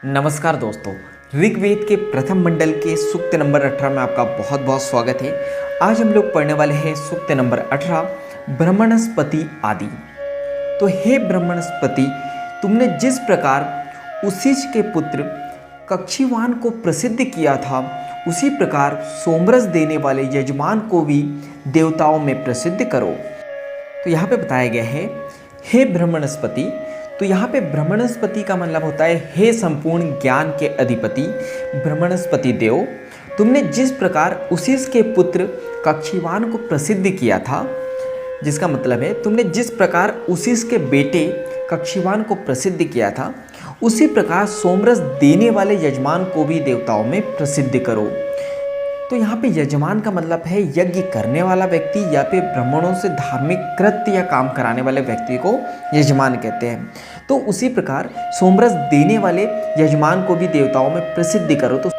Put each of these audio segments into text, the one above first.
नमस्कार दोस्तों, ऋग्वेद के प्रथम मंडल के सूक्त नंबर 18 में आपका बहुत बहुत स्वागत है। आज हम लोग पढ़ने वाले हैं सूक्त नंबर 18 ब्रह्मणस्पति आदि। तो हे ब्रह्मणस्पति, तुमने जिस प्रकार उसीच के पुत्र कक्षीवान को प्रसिद्ध किया था, उसी प्रकार सोमरस देने वाले यजमान को भी देवताओं में प्रसिद्ध करो। तो यहाँ पे बताया गया है हे ब्रह्मणस्पति। तो यहाँ पे ब्रह्मणस्पति का मतलब होता है हे संपूर्ण ज्ञान के अधिपति ब्रह्मणस्पति देव, तुमने जिस प्रकार उसीस के पुत्र कक्षीवान को प्रसिद्ध किया था, जिसका मतलब है तुमने जिस प्रकार उसीस के बेटे कक्षीवान को प्रसिद्ध किया था, उसी प्रकार सोमरस देने वाले यजमान को भी देवताओं में प्रसिद्ध करो। तो यहाँ पे यजमान का मतलब है यज्ञ करने वाला व्यक्ति या फिर ब्राह्मणों से धार्मिक कृत्य या काम कराने वाले व्यक्ति को यजमान कहते हैं। तो उसी प्रकार सोमरस देने वाले यजमान को भी देवताओं में प्रसिद्ध करो। तो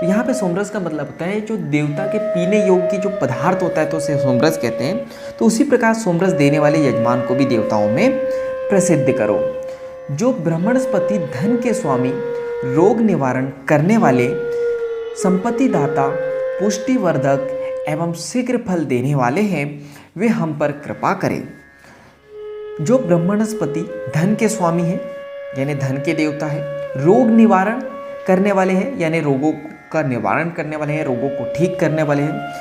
यहाँ पे सोमरस का मतलब होता है जो देवता के पीने योग्य की जो पदार्थ होता है तो उसे सोमरस कहते हैं। तो उसी प्रकार सोमरस देने वाले यजमान को भी देवताओं में प्रसिद्ध करो। जो ब्रह्मणस्पति धन के स्वामी, रोग निवारण करने वाले, संपत्ति दाता, पुष्टिवर्धक एवं शीघ्र फल देने वाले हैं, वे हम पर कृपा करें। जो ब्रह्मणस्पति धन के स्वामी हैं यानी धन के देवता है, रोग निवारण करने वाले हैं यानी रोगों का निवारण करने वाले हैं, रोगों को ठीक करने वाले हैं,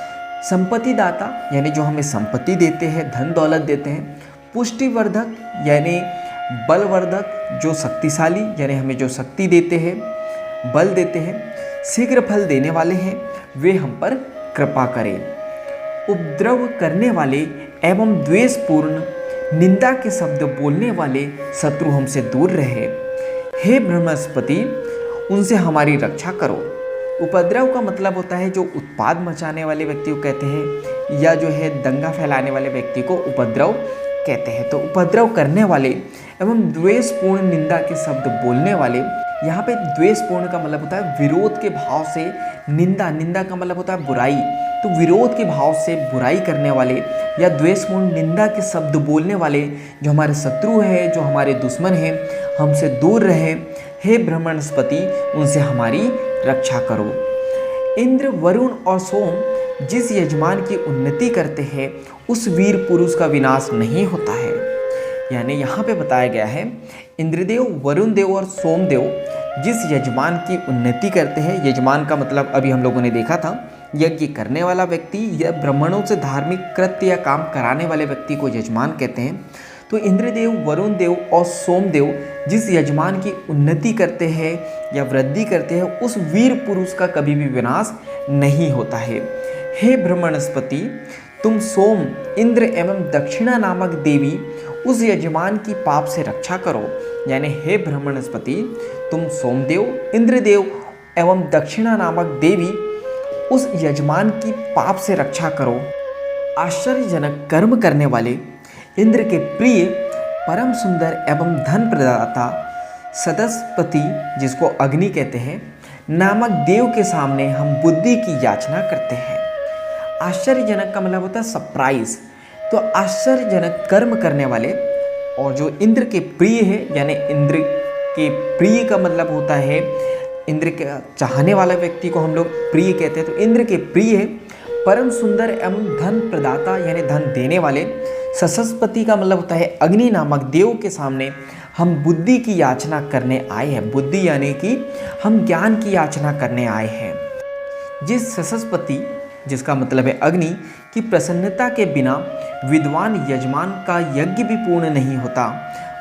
संपत्ति दाता यानी जो हमें संपत्ति देते हैं, धन दौलत देते हैं, पुष्टिवर्धक यानी बलवर्धक, जो शक्तिशाली यानी हमें जो शक्ति देते हैं, बल देते हैं, शीघ्र फल देने वाले हैं, वे हम पर कृपा करें। उपद्रव करने वाले एवं द्वेषपूर्ण निंदा के शब्द बोलने वाले शत्रु हमसे दूर रहे। हे ब्रह्मस्पति, उनसे हमारी रक्षा करो। उपद्रव का मतलब होता है जो उत्पाद मचाने वाले व्यक्ति को कहते हैं, या जो है दंगा फैलाने वाले व्यक्ति को उपद्रव कहते हैं। तो उपद्रव करने वाले एवं द्वेषपूर्ण निंदा के शब्द बोलने वाले, यहाँ पे द्वेषपूर्ण का मतलब होता है विरोध के भाव से निंदा का मतलब होता है बुराई। तो विरोध के भाव से बुराई करने वाले या द्वेषपूर्ण निंदा के शब्द बोलने वाले जो हमारे शत्रु है, जो हमारे दुश्मन हैं, हमसे दूर रहे। हे ब्रह्मणस्पति, उनसे हमारी रक्षा करो। इंद्र, वरुण और सोम जिस यजमान की उन्नति करते हैं, उस वीर पुरुष का विनाश नहीं होता है। यानी यहाँ पे बताया गया है इंद्रदेव, वरुण देव और सोमदेव जिस यजमान की उन्नति करते हैं, यजमान का मतलब अभी हम लोगों ने देखा था यज्ञ करने वाला व्यक्ति या ब्राह्मणों से धार्मिक कृत्य या काम कराने वाले व्यक्ति को यजमान कहते हैं। तो इंद्रदेव, वरुण देव और सोमदेव जिस यजमान की उन्नति करते हैं या वृद्धि करते हैं, उस वीर पुरुष का कभी भी विनाश नहीं होता है। हे ब्रह्मणस्पति, तुम सोम, इंद्र एवं दक्षिणा नामक देवी उस यजमान की पाप से रक्षा करो। यानी हे ब्रह्मणस्पति, तुम सोमदेव, इंद्रदेव एवं दक्षिणा नामक देवी उस यजमान की पाप से रक्षा करो। आश्चर्यजनक कर्म करने वाले, इंद्र के प्रिय, परम सुंदर एवं धन प्रदाता सदस्पति, जिसको अग्नि कहते हैं, नामक देव के सामने हम बुद्धि की याचना करते हैं। आश्चर्यजनक का मतलब होता है सरप्राइज। तो आश्चर्यजनक कर्म करने वाले और जो इंद्र के प्रिय है, यानी इंद्र के प्रिय का मतलब होता है इंद्र के चाहने वाला व्यक्ति को हम लोग प्रिय कहते हैं। तो इंद्र के प्रिय है, परम सुंदर एवं धन प्रदाता यानी धन देने वाले, सशस्पति का मतलब होता है अग्नि नामक देव के सामने हम बुद्धि की याचना करने आए हैं। बुद्धि यानी कि हम ज्ञान की याचना करने आए हैं। जिस सशस्पति, जिसका मतलब है अग्नि, की प्रसन्नता के बिना विद्वान यजमान का यज्ञ भी पूर्ण नहीं होता,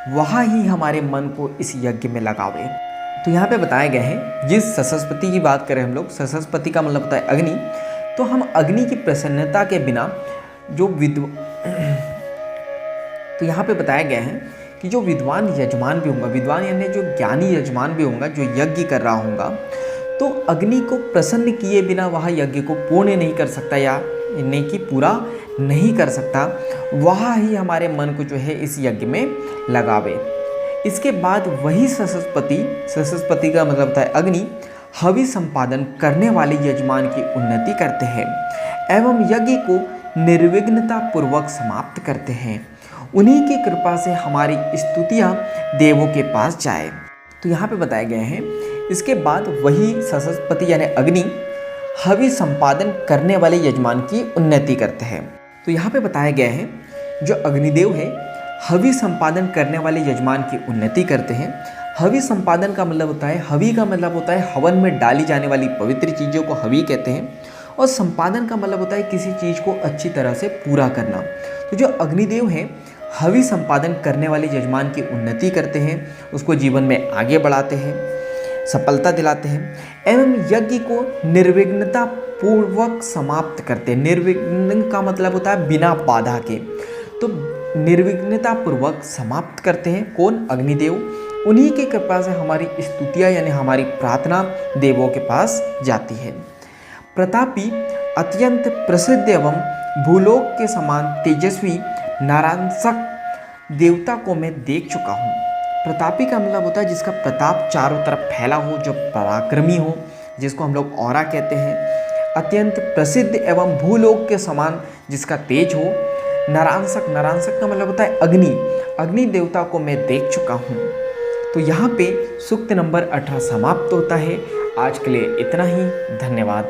वहाँ ही हमारे मन को इस यज्ञ में लगावे। तो यहाँ पे बताया गया है जिस सशस्पति की बात करें हम लोग, सशस्पति का मतलब होता है अग्नि, तो हम अग्नि की प्रसन्नता के बिना जो तो यहाँ पे बताया गया है कि जो विद्वान यजमान भी होगा, विद्वान यानी जो ज्ञानी यजमान भी होगा, जो यज्ञ कर रहा होगा, तो अग्नि को प्रसन्न किए बिना वह यज्ञ को पूर्ण नहीं कर सकता या नहीं कि पूरा नहीं कर सकता। वह ही हमारे मन को जो है इस यज्ञ में लगावे। इसके बाद वही सशस्पति का मतलब होता है अग्नि, हवि संपादन करने वाले यजमान की उन्नति करते हैं एवं यज्ञ को निर्विघ्नता पूर्वक समाप्त करते हैं। उन्हीं की कृपा से हमारी स्तुतियाँ देवों के पास जाए। तो यहाँ पे बताए गए हैं, इसके बाद वही सशस्पति यानी अग्नि हवि संपादन करने वाले यजमान की उन्नति करते हैं। तो यहाँ पे बताया गया है जो अग्निदेव है हवि संपादन करने वाले यजमान की उन्नति करते हैं। हवि संपादन का मतलब होता है, हवि का मतलब होता है हवन में डाली जाने वाली पवित्र चीज़ों को हवि कहते हैं, और संपादन का मतलब होता है किसी चीज़ को अच्छी तरह से पूरा करना। तो जो अग्निदेव हैं हवि संपादन करने वाले यजमान की उन्नति करते हैं, उसको जीवन में आगे बढ़ाते हैं, सफलता दिलाते हैं एवं यज्ञ को निर्विघ्नता पूर्वक समाप्त करते हैं। निर्विघ्न का मतलब होता है बिना बाधा के, तो निर्विघ्नता पूर्वक समाप्त करते हैं कौन? अग्निदेव। उन्हीं की कृपा से हमारी स्तुतियाँ यानी हमारी प्रार्थना देवों के पास जाती है। प्रतापी अत्यंत प्रसिद्ध एवं भूलोक के समान तेजस्वी नारायणसक देवता को मैं देख चुका हूँ। प्रतापी का मतलब होता है जिसका प्रताप चारों तरफ फैला हो, जो पराक्रमी हो, जिसको हम लोग औरा कहते हैं। अत्यंत प्रसिद्ध एवं भूलोक के समान जिसका तेज हो। नारायणसक, नारायणसक का मतलब होता है अग्नि, अग्नि देवता को मैं देख चुका हूँ। तो यहाँ पे सूक्त नंबर 18 समाप्त होता है। आज के लिए इतना ही, धन्यवाद।